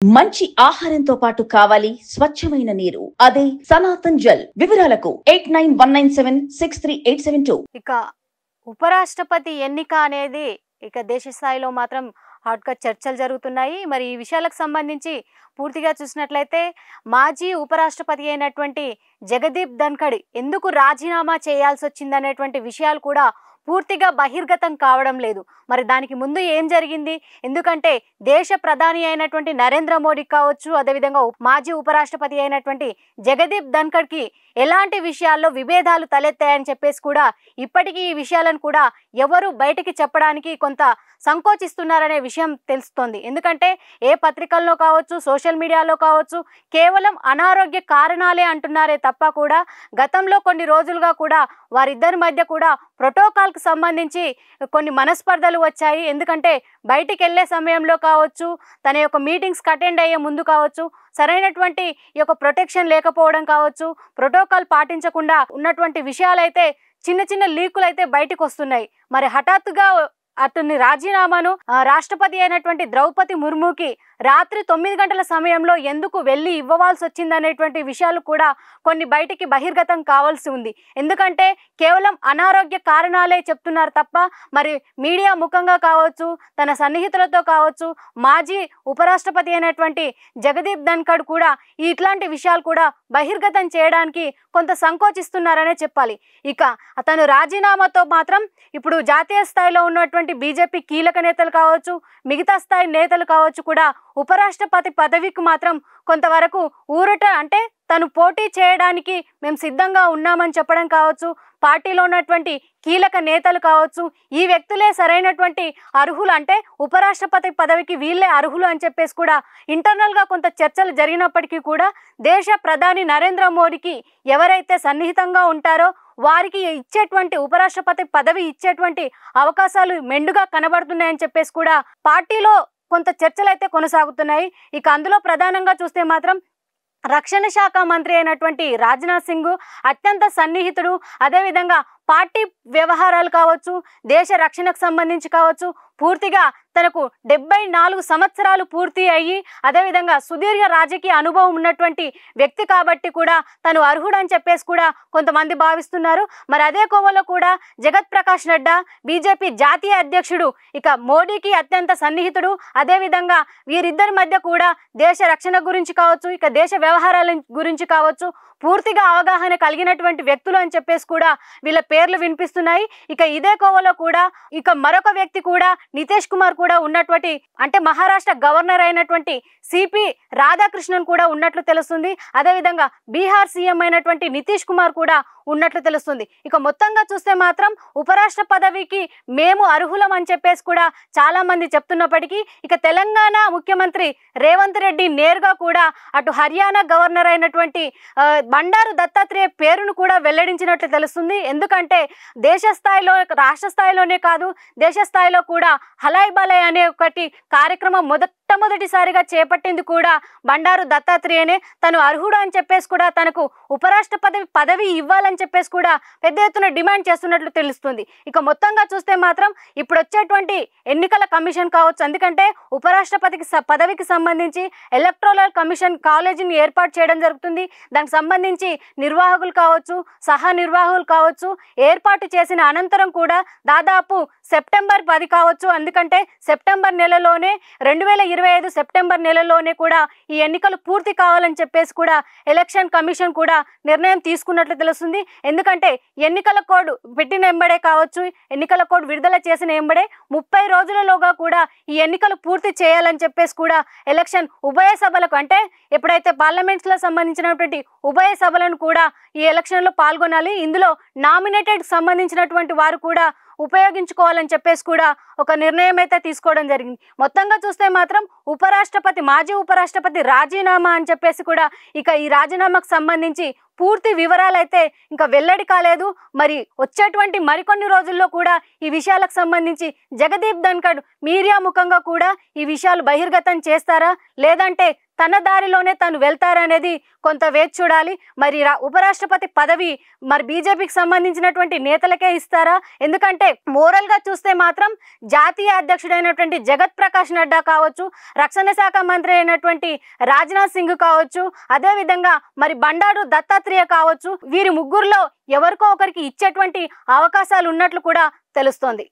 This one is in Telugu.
మంచి ఆహారంతో పాటు కావాలి స్వచ్ఛమైన నీరు. అదే సనాతన్ జల్. వివరాలకు 8919763872. ఇక ఉపరాష్ట్రపతి ఎన్నిక అనేది దేశ స్థాయిలో మాత్రం హాట్గా చర్చలు జరుగుతున్నాయి. మరి ఈ విషయాలకు సంబంధించి పూర్తిగా చూసినట్లయితే మాజీ ఉపరాష్ట్రపతి అయినటువంటి జగదీప్ ధన్ఖడ్ ఎందుకు రాజీనామా చేయాల్సి వచ్చిందనేటువంటి విషయాలు కూడా పూర్తిగా బహిర్గతం కావడం లేదు. మరి దానికి ముందు ఏం జరిగింది? ఎందుకంటే దేశ ప్రధాని అయినటువంటి నరేంద్ర మోడీ కావచ్చు, అదేవిధంగా మాజీ ఉపరాష్ట్రపతి అయినటువంటి జగదీప్ ధన్ఖడ్కి ఎలాంటి విషయాల్లో విభేదాలు తలెత్తాయని చెప్పేసి కూడా ఇప్పటికీ ఈ విషయాలను కూడా ఎవరు బయటికి చెప్పడానికి కొంత సంకోచిస్తున్నారనే విషయం తెలుస్తోంది. ఎందుకంటే ఏ పత్రికల్లో కావచ్చు, సోషల్ మీడియాలో కావచ్చు, కేవలం అనారోగ్య కారణాలే అంటున్నారే తప్ప కూడా గతంలో కొన్ని రోజులుగా కూడా వారిద్దరి మధ్య కూడా ప్రోటోకాల్కి సంబంధించి కొన్ని మనస్పర్ధలు వచ్చాయి. ఎందుకంటే బయటికి వెళ్ళే సమయంలో కావచ్చు, తన యొక్క మీటింగ్స్కి అటెండ్ అయ్యే ముందు కావచ్చు, సరైనటువంటి ఈ యొక్క ప్రొటెక్షన్ లేకపోవడం కావచ్చు, ప్రోటోకాల్ పాటించకుండా ఉన్నటువంటి విషయాలైతే చిన్న చిన్న లీకులు అయితే బయటకు వస్తున్నాయి. మరి హఠాత్తుగా అతని రాజీనామాను రాష్ట్రపతి అయినటువంటి ద్రౌపది ముర్ముకి రాత్రి 9 గంటల సమయంలో ఎందుకు వెళ్ళి ఇవ్వవలసి వచ్చిందనేటువంటి విషయాలు కూడా కొన్ని బయటికి బహిర్గతం కావాల్సి ఉంది. ఎందుకంటే కేవలం అనారోగ్య కారణాలే చెప్తున్నారు తప్ప మరి మీడియా ముఖంగా కావచ్చు, తన సన్నిహితులతో కావచ్చు, మాజీ ఉపరాష్ట్రపతి అయినటువంటి జగదీప్ ధన్ఖడ్ కూడా ఇట్లాంటి విషయాలు కూడా బహిర్గతం చేయడానికి కొంత సంకోచిస్తున్నారనే చెప్పాలి. ఇక అతను రాజీనామాతో మాత్రం ఇప్పుడు జాతీయ స్థాయిలో ఉన్నటువంటి బీజేపీ కీలక నేతలు కావచ్చు, మిగతా స్థాయి నేతలు కావచ్చు కూడా ఉపరాష్ట్రపతి పదవికి మాత్రం కొంతవరకు ఊరట, అంటే తను పోటీ చేయడానికి మేము సిద్ధంగా ఉన్నామని చెప్పడం కావచ్చు, పార్టీలో ఉన్నటువంటి కీలక నేతలు కావచ్చు, ఈ వ్యక్తులే సరైనటువంటి అర్హులు, అంటే ఉపరాష్ట్రపతి పదవికి వీళ్ళే అర్హులు అని చెప్పేసి కూడా ఇంటర్నల్గా కొంత చర్చలు జరిగినప్పటికీ కూడా దేశ ప్రధాని నరేంద్ర మోడీకి ఎవరైతే సన్నిహితంగా ఉంటారో వారికి ఇచ్చేటువంటి ఉపరాష్ట్రపతి పదవి ఇచ్చేటువంటి అవకాశాలు మెండుగా కనబడుతున్నాయని చెప్పేసి కూడా పార్టీలో కొంత చర్చలు అయితే కొనసాగుతున్నాయి. ఇక అందులో ప్రధానంగా చూస్తే మాత్రం రక్షణ శాఖ మంత్రి అయినటువంటి రాజ్నాథ్ సింగ్ అత్యంత సన్నిహితుడు, అదేవిధంగా పార్టీ వ్యవహారాలు కావచ్చు, దేశ రక్షణకు సంబంధించి కావచ్చు, పూర్తిగా తనకు 74 సంవత్సరాలు పూర్తి అయ్యి అదేవిధంగా సుదీర్ఘ రాజకీయ అనుభవం ఉన్నటువంటి వ్యక్తి కాబట్టి కూడా తను అర్హుడని చెప్పేసి కూడా కొంతమంది భావిస్తున్నారు. మరి అదే కోవలో కూడా జగత్ ప్రకాష్ నడ్డా బీజేపీ జాతీయ అధ్యక్షుడు ఇక మోడీకి అత్యంత సన్నిహితుడు, అదేవిధంగా వీరిద్దరి మధ్య కూడా దేశ రక్షణ గురించి కావచ్చు, ఇక దేశ వ్యవహారాల గురించి కావచ్చు పూర్తిగా అవగాహన కలిగినటువంటి వ్యక్తులు అని చెప్పేసి కూడా వీళ్ళ పేర్లు వినిపిస్తున్నాయి. ఇక ఇదే కోవలో కూడా ఇక మరొక వ్యక్తి కూడా నితీష్ కుమార్ కూడా ఉన్నటువంటి, అంటే మహారాష్ట్ర గవర్నర్ అయినటువంటి సిపి రాధాకృష్ణన్ కూడా ఉన్నట్లు తెలుస్తుంది. అదేవిధంగా బీహార్ సీఎం అయినటువంటి నితీష్ కుమార్ కూడా ఉన్నట్లు తెలుస్తుంది. ఇక మొత్తంగా చూస్తే మాత్రం ఉపరాష్ట్ర పదవికి మేము అర్హులం అని చెప్పేసి కూడా చాలా మంది చెప్తున్నప్పటికీ ఇక తెలంగాణ ముఖ్యమంత్రి రేవంత్ రెడ్డి నేరుగా కూడా అటు హర్యానా గవర్నర్ అయినటువంటి బండారు దత్తాత్రేయ పేరును కూడా వెల్లడించినట్లు తెలుస్తుంది. ఎందుకంటే దేశ స్థాయిలో, రాష్ట్ర స్థాయిలోనే కాదు దేశ స్థాయిలో కూడా హలాయ్ బలాయ్ అనే ఒకటి కార్యక్రమం మొట్టమొదటిసారిగా చేపట్టింది కూడా బండారు దత్తాత్రేయనే. తను అర్హుడు అని చెప్పేసి కూడా తనకు ఉపరాష్ట్రపతి పదవి ఇవ్వాలని చెప్పేసి కూడా పెద్ద ఎత్తున డిమాండ్ చేస్తున్నట్లు తెలుస్తుంది. ఇక మొత్తంగా చూస్తే మాత్రం ఇప్పుడు వచ్చేటువంటి ఎన్నికల కమిషన్ కావచ్చు, ఎందుకంటే ఉపరాష్ట్రపతికి పదవికి సంబంధించి ఎలక్టోరల్ కమిషన్ కాలేజీని ఏర్పాటు చేయడం జరుగుతుంది. దానికి సంబంధించి నిర్వాహకులు కావచ్చు, సహా నిర్వాహకులు కావచ్చు ఏర్పాటు చేసిన అనంతరం కూడా దాదాపు సెప్టెంబర్ 10 కావచ్చు, ఎందుకంటే సెప్టెంబర్ నెలలోనే 2025 సెప్టెంబర్ నెలలోనే కూడా ఈ ఎన్నికలు పూర్తి కావాలని చెప్పేసి కూడా ఎలక్షన్ కమిషన్ కూడా నిర్ణయం తీసుకున్నట్లు తెలుస్తుంది. ఎందుకంటే ఎన్నికల కోడ్ పెట్టిన ఎంబడే కావచ్చు, ఎన్నికల కోడ్ విడుదల చేసిన ఎంబడే 30 రోజులలోగా కూడా ఈ ఎన్నికలు పూర్తి చేయాలని చెప్పేసి కూడా ఎలక్షన్ ఉభయ సభలకు, అంటే ఎప్పుడైతే పార్లమెంట్స్లో సంబంధించినటువంటి ఉభయ సభలను కూడా ఈ ఎలక్షన్లో పాల్గొనాలి, ఇందులో నామినేటెడ్ సంబంధించినటువంటి వారు కూడా ఉపయోగించుకోవాలని చెప్పేసి కూడా ఒక నిర్ణయం అయితే తీసుకోవడం జరిగింది. మొత్తంగా చూస్తే మాత్రం మాజీ ఉపరాష్ట్రపతి రాజీనామా అని చెప్పేసి కూడా ఇక ఈ రాజీనామాకు సంబంధించి పూర్తి వివరాలు అయితే ఇంకా వెల్లడి కాలేదు. మరి వచ్చేటువంటి మరికొన్ని రోజుల్లో కూడా ఈ విషయాలకు సంబంధించి జగదీప్ ధన్ఖడ్ మీడియా ముఖంగా కూడా ఈ విషయాలు బహిర్గతం చేస్తారా, లేదంటే తన దారిలోనే తను వెళ్తారనేది కొంత వేచి చూడాలి. మరి ఉపరాష్ట్రపతి పదవి మరి బీజేపీకి సంబంధించినటువంటి నేతలకే ఇస్తారా? ఎందుకంటే మోరల్గా చూస్తే మాత్రం జాతీయ అధ్యక్షుడైనటువంటి జగత్ ప్రకాష్ నడ్డా కావచ్చు, రక్షణ శాఖ మంత్రి అయినటువంటి రాజ్నాథ్ సింగ్ కావచ్చు, అదేవిధంగా మరి బండారు దత్తాత్రేయ కావచ్చు, వీరి ముగ్గురులో ఎవరికో ఒకరికి ఇచ్చేటువంటి అవకాశాలు ఉన్నట్లు కూడా తెలుస్తోంది.